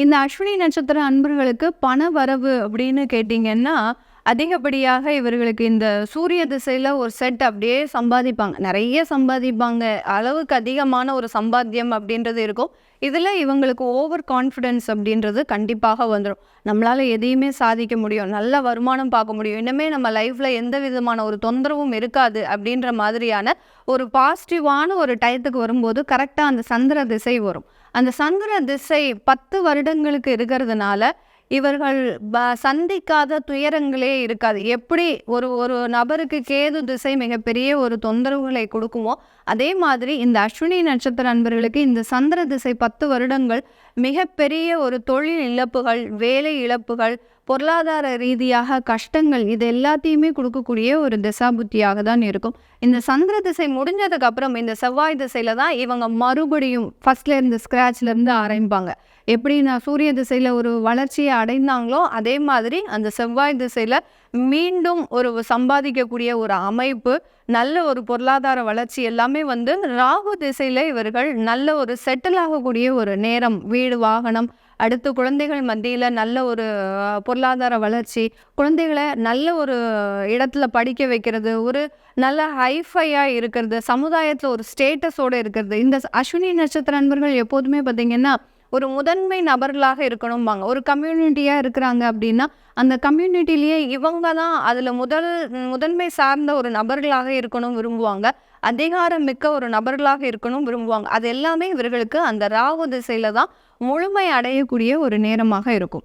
இந்த அஸ்வினி நட்சத்திர அன்பர்களுக்கு பண வரவு அப்படின்னு கேட்டிங்கன்னா, அதிகப்படியாக இவர்களுக்கு இந்த சூரிய திசையில ஒரு செட் அப்படியே சம்பாதிப்பாங்க. நெறைய சம்பாதிப்பாங்க. அளவுக்கு அதிகமான ஒரு சம்பாத்தியம் அப்படின்றது இருக்கும். இதில இவங்களுக்கு ஓவர் கான்ஃபிடன்ஸ் அப்படின்றது கண்டிப்பாக வந்துரும். நம்மளால எதையுமே சாதிக்க முடியும். நல்ல வருமானம் பார்க்க முடியும். இனிமே நம்ம லைஃப்ல எந்த விதமான ஒரு தொந்தரவும் இருக்காது அப்படின்ற மாதிரியான ஒரு பாசிட்டிவான ஒரு டயத்துக்கு வரும்போது, கரெக்ட்டா அந்த சந்திர திசை வரும். அந்த சந்திர திசை 10 வருடங்களுக்கு இருக்கிறதுனால, இவர்கள் சந்திக்காத துயரங்களே இருக்காது. எப்படி ஒரு ஒரு நபருக்கு கேது திசை மிகப்பெரிய ஒரு தொந்தரவுகளை கொடுக்குமோ, அதே மாதிரி இந்த அஸ்வினி நட்சத்திர அன்பர்களுக்கு இந்த சந்திர திசை 10 வருடங்கள் மிகப்பெரிய ஒரு தொழில் இழப்புகள், வேலை இழப்புகள், பொருளாதார ரீதியாக கஷ்டங்கள் இது எல்லாத்தையுமே கொடுக்கக்கூடிய ஒரு திசாபுத்தியாக தான் இருக்கும். இந்த சந்திர திசை முடிஞ்சதுக்கு அப்புறம் இந்த செவ்வாய் திசையில தான் இவங்க மறுபடியும் ஃபர்ஸ்ட்ல இருந்து ஸ்க்ராட்ச்ல இருந்து ஆரம்பிப்பாங்க. எப்படி நான் சூரிய திசையில ஒரு வளர்ச்சியை அடைந்தாங்களோ அதே மாதிரி அந்த செவ்வாய் திசையில மீண்டும் ஒரு சம்பாதிக்கக்கூடிய ஒரு அமைப்பு, நல்ல ஒரு பொருளாதார வளர்ச்சி எல்லாமே வந்து ராகு திசையில இவர்கள் நல்ல ஒரு செட்டில் ஆகக்கூடிய ஒரு நேரம், வீடு, வாகனம், அடுத்து குழந்தைகள் மத்தியில நல்ல ஒரு பொருளாதார வளர்ச்சி, குழந்தைகளை நல்ல ஒரு இடத்துல படிக்க வைக்கிறது, ஒரு நல்ல ஹைஃபையா இருக்கிறது, சமுதாயத்துல ஒரு ஸ்டேட்டஸோட இருக்கிறது. இந்த அஸ்வினி நட்சத்திர அன்பர்கள் எப்போதுமே பார்த்தீங்கன்னா, ஒரு முதன்மை நபர்களாக இருக்கணும்பாங்க. ஒரு கம்யூனிட்டியா இருக்கிறாங்க அப்படின்னா, அந்த கம்யூனிட்டிலேயே இவங்க தான் அதில முதன்மை சார்ந்த ஒரு நபர்களாக இருக்கணும் விரும்புவாங்க. அதிகாரம் மிக்க ஒரு நபர்களாக இருக்கணும் விரும்புவாங்க. அது எல்லாமே இவர்களுக்கு அந்த ராகு திசையில தான் முழுமை அடையக்கூடிய ஒரு நேரமாக இருக்கும்.